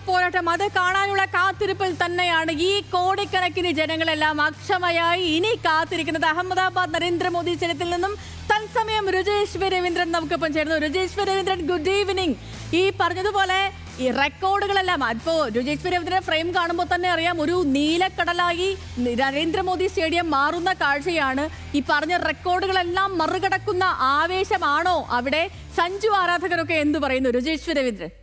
പോരാട്ടം അത് കാണാനുള്ള കാത്തിരിപ്പിൽ തന്നെയാണ് ഈ കോടിക്കണക്കിന് ജനങ്ങളെല്ലാം അക്ഷമയായി ഇനി കാത്തിരിക്കുന്നത്. അഹമ്മദാബാദ് നരേന്ദ്രമോദി സ്റ്റേഡിയത്തിൽ നിന്നും തത്സമയം രജേഷ് രവീന്ദ്രൻ നമുക്കൊപ്പം ചേർന്നു. Rajesh Raveendran, good evening. ഈ പറഞ്ഞതുപോലെ ഈ റെക്കോർഡുകളെല്ലാം ഇപ്പോൾ രജേഷ് രവീന്ദ്രൻ ഫ്രെയിം കാണുമ്പോൾ തന്നെ അറിയാം, ഒരു നീലക്കടലായി നരേന്ദ്രമോദി സ്റ്റേഡിയം മാറുന്ന കാഴ്ചയാണ്. ഈ പറഞ്ഞ റെക്കോർഡുകളെല്ലാം മറികടക്കുന്ന ആവേശമാണോ അവിടെ? സഞ്ജു ആരാധകരൊക്കെ എന്തു പറയുന്നു? രജേഷ് രവീന്ദ്രൻ.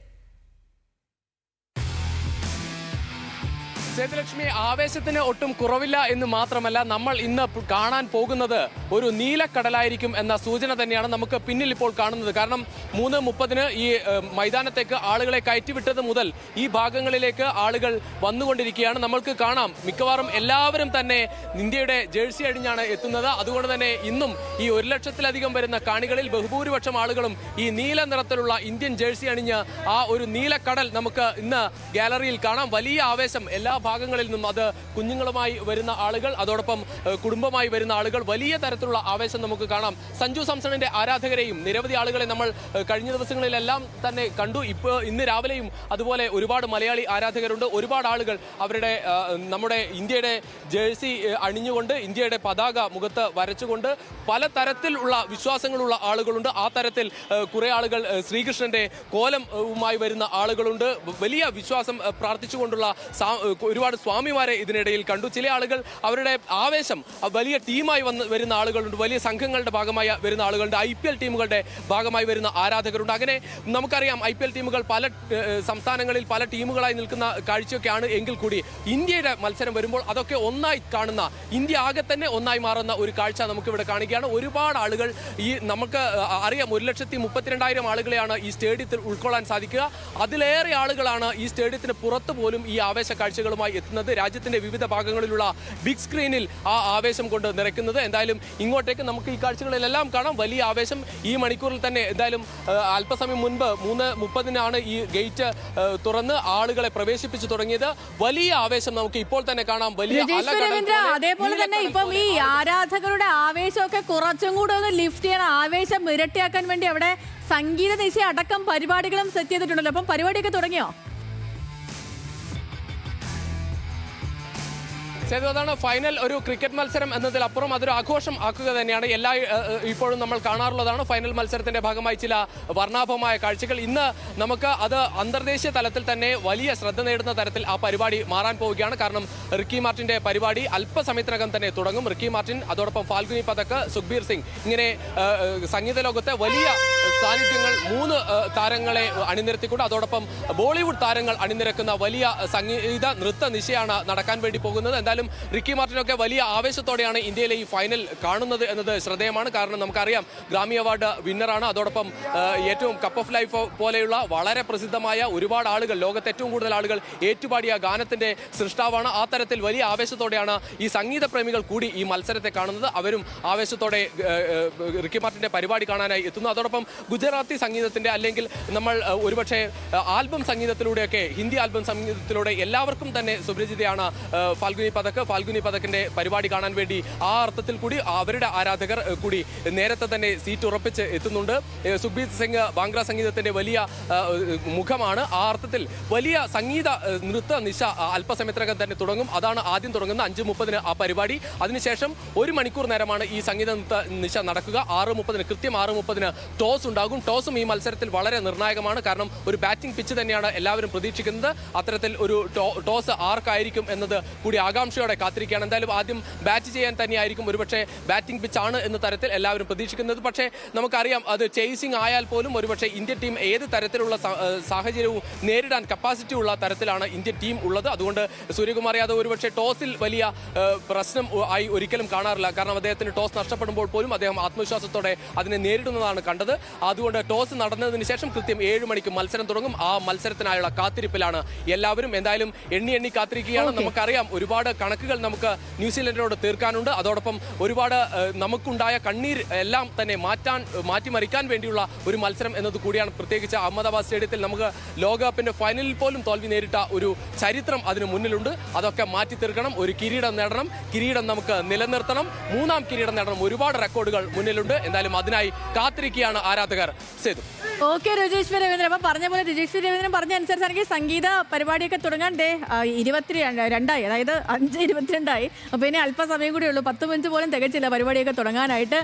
സേതുലക്ഷ്മി, ആവേശത്തിന് ഒട്ടും കുറവില്ല എന്ന് മാത്രമല്ല, നമ്മൾ ഇന്ന് കാണാൻ പോകുന്നത് ഒരു നീലക്കടലായിരിക്കും എന്ന സൂചന തന്നെയാണ് നമുക്ക് പിന്നിൽ ഇപ്പോൾ കാണുന്നത്. കാരണം 3:30 ഈ മൈതാനത്തേക്ക് ആളുകളെ കയറ്റിവിട്ടത് മുതൽ ഈ ഭാഗങ്ങളിലേക്ക് ആളുകൾ വന്നുകൊണ്ടിരിക്കുകയാണ്. നമ്മൾക്ക് കാണാം, മിക്കവാറും എല്ലാവരും തന്നെ ഇന്ത്യയുടെ ജേഴ്സി അണിഞ്ഞാണ് എത്തുന്നത്. അതുകൊണ്ട് തന്നെ ഇന്നും ഈ 1 ലക്ഷത്തിലധികം വരുന്ന കാണികളിൽ ബഹുഭൂരിപക്ഷം ആളുകളും ഈ നീല നിറത്തിലുള്ള ഇന്ത്യൻ ജേഴ്സി അണിഞ്ഞ് ആ ഒരു നീലക്കടൽ നമുക്ക് ഇന്ന് ഗാലറിയിൽ കാണാം. വലിയ ആവേശം എല്ലാ ഭാഗങ്ങളിൽ നിന്നും, അത് കുഞ്ഞുങ്ങളുമായി വരുന്ന ആളുകൾ, അതോടൊപ്പം കുടുംബമായി വരുന്ന ആളുകൾ, വലിയ തരത്തിലുള്ള ആവേശം നമുക്ക് കാണാം. സഞ്ജു സാംസണിന്റെ ആരാധകരെയും നിരവധി ആളുകളെ നമ്മൾ കഴിഞ്ഞ ദിവസങ്ങളിലെല്ലാം തന്നെ കണ്ടു. ഇന്ന് രാവിലെയും അതുപോലെ ഒരുപാട് മലയാളി ആരാധകരുണ്ട്. ഒരുപാട് ആളുകൾ അവരുടെ നമ്മുടെ ഇന്ത്യയുടെ ജേഴ്സി അണിഞ്ഞുകൊണ്ട്, ഇന്ത്യയുടെ പതാക മുഖത്ത് വരച്ചുകൊണ്ട് പലതരത്തിലുള്ള വിശ്വാസങ്ങളുള്ള ആളുകളുണ്ട്. ആ തരത്തിൽ കുറെ ആളുകൾ ശ്രീകൃഷ്ണന്റെ കോലവുമായി വരുന്ന ആളുകളുണ്ട്. വലിയ വിശ്വാസം പ്രാർത്ഥിച്ചുകൊണ്ടുള്ള ഒരുപാട് സ്വാമിമാരെ ഇതിനിടയിൽ കണ്ടു. ചില ആളുകൾ അവരുടെ ആവേശം വലിയ ടീമായി വരുന്ന ആളുകളുണ്ട്, വലിയ സംഘങ്ങളുടെ ഭാഗമായി വരുന്ന ആളുകളുണ്ട്, IPL ടീമുകളുടെ ഭാഗമായി വരുന്ന ആരാധകരുണ്ട്. അങ്ങനെ നമുക്കറിയാം, IPL ടീമുകൾ പല സംസ്ഥാനങ്ങളിൽ പല ടീമുകളായി നിൽക്കുന്ന കാഴ്ചയൊക്കെയാണ്. എങ്കിൽ കൂടി ഇന്ത്യയുടെ മത്സരം വരുമ്പോൾ അതൊക്കെ ഒന്നായി കാണുന്ന, ഇന്ത്യ ആകെ തന്നെ ഒന്നായി മാറുന്ന ഒരു കാഴ്ച നമുക്കിവിടെ കാണുകയാണ്. ഒരുപാട് ആളുകൾ, നമുക്ക് അറിയാം 1,32,000 ആളുകളെയാണ് ഈ സ്റ്റേഡിയത്തിൽ ഉൾക്കൊള്ളാൻ സാധിക്കുക. അതിലേറെ ആളുകളാണ് ഈ സ്റ്റേഡിയത്തിന് പുറത്ത് പോലും ഈ ആവേശ കാഴ്ചകളുമായി എത്തുന്നത്. രാജ്യത്തിന്റെ വിവിധ ഭാഗങ്ങളിലുള്ള ബിഗ് സ്ക്രീനിൽ ആ ആവേശം കൊണ്ട് നിറയ്ക്കുന്നത്. എന്തായാലും ഇങ്ങോട്ടേക്ക് നമുക്ക് ഈ കാഴ്ചകളിലെല്ലാം കാണാം. വലിയ ആവേശം ഈ മണിക്കൂറിൽ തന്നെ. എന്തായാലും അല്പസമയം മുൻപ് 3:30 ഈ ഗേറ്റ് തുറന്ന് ആളുകളെ പ്രവേശിപ്പിച്ചു തുടങ്ങിയത്. വലിയ ആവേശം നമുക്ക് ഇപ്പോൾ തന്നെ കാണാം. അതേപോലെ തന്നെ ഇപ്പം ഈ ആരാധകരുടെ ആവേശമൊക്കെ കുറച്ചും കൂടെ ഒന്ന് ലിഫ്റ്റ് ചെയ്യാൻ, ആവേശം ഇരട്ടിയാക്കാൻ വേണ്ടി അവിടെ സംഗീത നിശ അടക്കം പരിപാടികളും സെറ്റ് ചെയ്തിട്ടുണ്ടല്ലോ. അപ്പം പരിപാടിയൊക്കെ തുടങ്ങിയോ? അതാണ് ഫൈനൽ. ഒരു ക്രിക്കറ്റ് മത്സരം എന്നതിലപ്പുറം അതൊരു ആഘോഷം ആക്കുക തന്നെയാണ്. ഇപ്പോഴും നമ്മൾ കാണാറുള്ളതാണ്. ഫൈനൽ മത്സരത്തിന്റെ ഭാഗമായി ചില വർണ്ണാഭമായ കാഴ്ചകൾ. ഇന്ന് നമുക്ക് അത് അന്തർദേശീയ തലത്തിൽ തന്നെ വലിയ ശ്രദ്ധ നേടുന്ന തരത്തിൽ ആ പരിപാടി മാറാൻ പോവുകയാണ്. കാരണം റിക്കി മാർട്ടിന്റെ പരിപാടി അല്പസമയത്തിനകം തന്നെ തുടങ്ങും. റിക്കി മാർട്ടിൻ, അതോടൊപ്പം ഫാൽഗുനി പഥക്, സുഖ്ബീർ സിംഗ്, ഇങ്ങനെ സംഗീത ലോകത്തെ വലിയ സാന്നിധ്യങ്ങൾ 3 താരങ്ങളെ അണിനിരത്തിക്കൊണ്ട്, അതോടൊപ്പം ബോളിവുഡ് താരങ്ങൾ അണിനിരക്കുന്ന വലിയ സംഗീത നൃത്ത നിശയാണ് നടക്കാൻ വേണ്ടി പോകുന്നത്. എന്തായാലും റിക്കി മാർട്ടിനൊക്കെ വലിയ ആവേശത്തോടെയാണ് ഇന്ത്യയിലെ ഈ ഫൈനൽ കാണുന്നത് എന്നത് ശ്രദ്ധേയമാണ്. കാരണം നമുക്കറിയാം, ഗ്രാമി അവാർഡ് വിന്നറാണ്. അതോടൊപ്പം ഏറ്റവും കപ്പ് ഓഫ് ലൈഫ് പോലെയുള്ള വളരെ പ്രസിദ്ധമായ ഒരുപാട് ആളുകൾ, ലോകത്തെ ഏറ്റവും കൂടുതൽ ആളുകൾ ഏറ്റുപാടിയ ഗാനത്തിന്റെ സൃഷ്ടാവാണ്. ആ തരത്തിൽ വലിയ ആവേശത്തോടെയാണ് ഈ സംഗീത പ്രേമികൾ കൂടി ഈ മത്സരത്തെ കാണുന്നത്. അവരും ആവേശത്തോടെ റിക്കി മാർട്ടിന്റെ പരിപാടി കാണാനായി എത്തുന്നു. അതോടൊപ്പം ഗുജറാത്തി സംഗീതത്തിന്റെ, അല്ലെങ്കിൽ നമ്മൾ ഒരുപക്ഷെ ആൽബം സംഗീതത്തിലൂടെയൊക്കെ, ഹിന്ദി ആൽബം സംഗീതത്തിലൂടെ എല്ലാവർക്കും തന്നെ സുപരിചിതയാണ് ഫാൽഗുനി പഥക്കിന്റെ പരിപാടി കാണാൻ വേണ്ടി. ആ അർത്ഥത്തിൽ കൂടി അവരുടെ ആരാധകർ കൂടി നേരത്തെ തന്നെ സീറ്റ് ഉറപ്പിച്ച് എത്തുന്നുണ്ട്. സുഖ്ബീർ സിംഗ് ബാംഗ്ര സംഗീതത്തിന്റെ വലിയ മുഖമാണ്. ആ അർത്ഥത്തിൽ വലിയ സംഗീത നൃത്ത നിശ അല്പസമയത്തിനകം തന്നെ തുടങ്ങും. അതാണ് ആദ്യം തുടങ്ങുന്ന 5:30 ആ പരിപാടി. അതിനുശേഷം 1 മണിക്കൂർ നേരമാണ് ഈ സംഗീത നൃത്ത നിശ നടക്കുക. 6:30 കൃത്യം 6:30 ടോസ് ഉണ്ടാകും. ടോസും ഈ മത്സരത്തിൽ വളരെ നിർണായകമാണ്. കാരണം ഒരു ബാറ്റിംഗ് പിച്ച് തന്നെയാണ് എല്ലാവരും പ്രതീക്ഷിക്കുന്നത്. അത്തരത്തിൽ ഒരു ടോസ് ആർക്കായിരിക്കും എന്നത് കൂടി ആകാംക്ഷയോടെ കാത്തിരിക്കുകയാണ്. എന്തായാലും ആദ്യം ബാറ്റ് ചെയ്യാൻ തന്നെയായിരിക്കും ഒരുപക്ഷെ ബാറ്റിംഗ് പിച്ചാണ് എന്ന തരത്തിൽ എല്ലാവരും പ്രതീക്ഷിക്കുന്നത്. പക്ഷേ നമുക്കറിയാം, അത് ചേസിംഗ് ആയാൽ പോലും ഒരുപക്ഷെ ഇന്ത്യൻ ടീം ഏത് തരത്തിലുള്ള സാഹചര്യവും നേരിടാൻ കപ്പാസിറ്റി ഉള്ള തരത്തിലാണ് ഇന്ത്യൻ ടീം ഉള്ളത്. അതുകൊണ്ട് സൂര്യകുമാർ യാദവ് ഒരുപക്ഷെ ടോസിൽ വലിയ പ്രശ്നം ആയി ഒരിക്കലും കാണാറില്ല. കാരണം അദ്ദേഹത്തിന് ടോസ് നഷ്ടപ്പെടുമ്പോൾ പോലും അദ്ദേഹം ആത്മവിശ്വാസത്തോടെ അതിനെ നേരിടുന്നതാണ് കണ്ടത്. അതുകൊണ്ട് ടോസ് നടന്നതിന് ശേഷം കൃത്യം 7 മണിക്ക് മത്സരം തുടങ്ങും. ആ മത്സരത്തിനായുള്ള കാത്തിരിപ്പിലാണ് എല്ലാവരും. എന്തായാലും എണ്ണി കാത്തിരിക്കുകയാണ്. നമുക്കറിയാം, ഒരുപാട് കണക്കുകൾ നമുക്ക് ന്യൂസിലൻഡിനോട് തീർക്കാനുണ്ട്. അതോടൊപ്പം ഒരുപാട് നമുക്കുണ്ടായ കണ്ണീർ എല്ലാം തന്നെ മാറ്റിമറിക്കാൻ വേണ്ടിയുള്ള ഒരു മത്സരം എന്നത് കൂടിയാണ്. പ്രത്യേകിച്ച് അഹമ്മദാബാദ് സ്റ്റേഡിയത്തിൽ നമുക്ക് ലോകകപ്പിന്റെ ഫൈനലിൽ പോലും തോൽവി നേരിട്ട ഒരു ചരിത്രം അതിന് മുന്നിലുണ്ട്. അതൊക്കെ മാറ്റി തീർക്കണം. ഒരു കിരീടം നേടണം. കിരീടം നമുക്ക് നിലനിർത്തണം. 3ാം കിരീടം നേടണം. ഒരുപാട് റെക്കോർഡുകൾ മുന്നിലുണ്ട്. എന്തായാലും അതിനായി കാത്തിരിക്കുകയാണ് ആരാധകർ. വാർത്തകാർ സേതു. ഓക്കെ രജേഷ് രവീന്ദ്രൻ, അപ്പൊ പറഞ്ഞ പോലെ രജേഷ് രവീന്ദ്രൻ പറഞ്ഞ അനുസരിച്ചാണെങ്കിൽ സംഗീത പരിപാടിയൊക്കെ തുടങ്ങാൻ 22 അതായത് 5:22 അപ്പൊ ഇനി അല്പസമയം കൂടി ഉള്ളൂ. 10 മിനിറ്റ് പോലും തികച്ചില്ല പരിപാടിയൊക്കെ തുടങ്ങാനായിട്ട്.